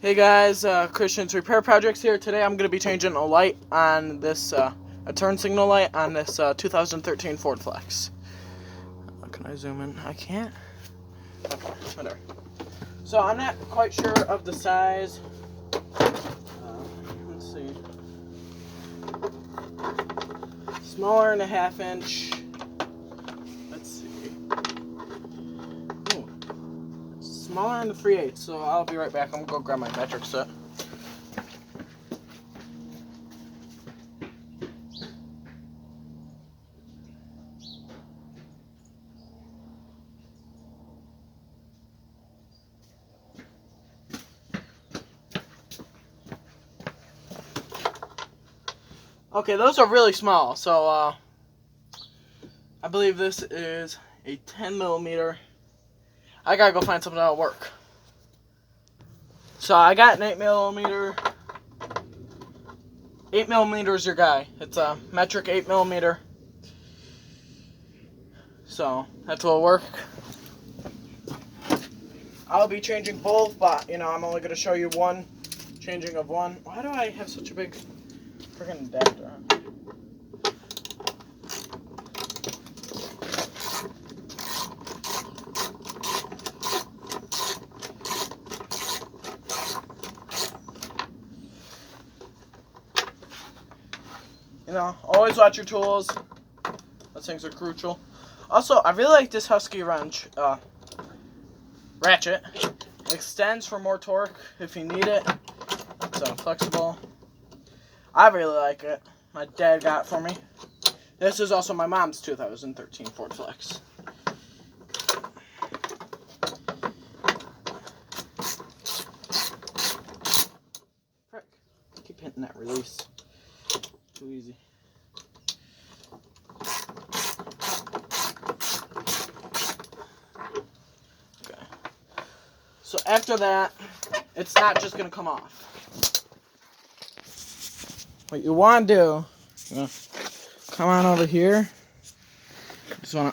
Hey guys, Christian's Repair Projects here. Today I'm going to be changing a light on this, a turn signal light on this 2013 Ford Flex. Can I zoom in? I can't? Okay, whatever. So I'm not quite sure of the size. Let's see. Smaller than a 1/2 inch. Let's see. Ooh. Smaller than the 3/8, so I'll be right back. I'm going to go grab my metric set. Okay, those are really small, so I believe this is a 10 millimeter. I gotta go find something that'll work. So I got an 8 millimeter. 8 millimeter is your guy. It's a metric 8 millimeter. So that's what'll work. I'll be changing both, but I'm only gonna show you one changing of one. Why do I have such a big freaking adapter? Always watch your tools. Those things are crucial. Also, I really like this Husky wrench ratchet. It extends for more torque if you need it. It's flexible. I really like it. My dad got it for me. This is also my mom's 2013 Ford Flex. Frick. I keep hitting that release. Too easy. Okay. So after that, it's not just gonna come off. What you want to do, come on over here. You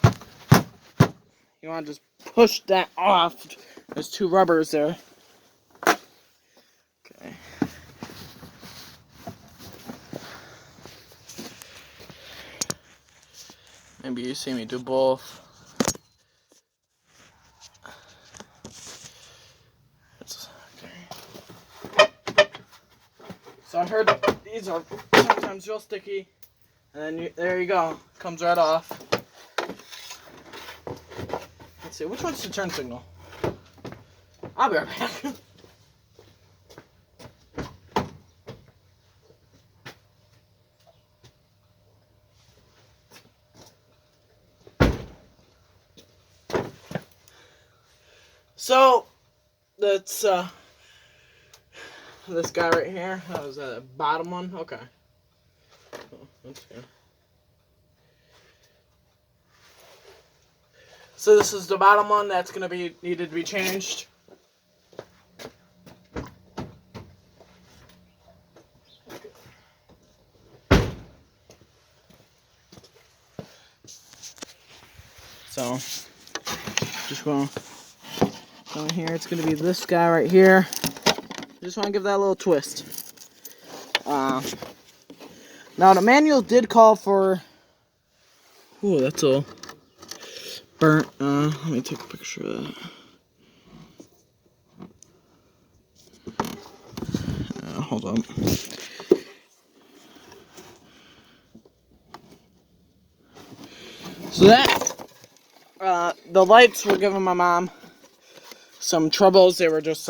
want to just push that off. There's two rubbers there. Okay. Maybe you see me do both. Okay. So I heard these are sometimes real sticky, and then there you go, comes right off. Let's see, which one's the turn signal? I'll be right back. So that's this guy right here. That was the bottom one. Okay. Oh, that's good. So this is the bottom one that's going to be needed to be changed. So just going down here. It's going to be this guy right here. Just want to give that a little twist. Now the manual did call for. Ooh, that's all burnt. Let me take a picture of that. Hold on. So that the lights were giving my mom some troubles. They were just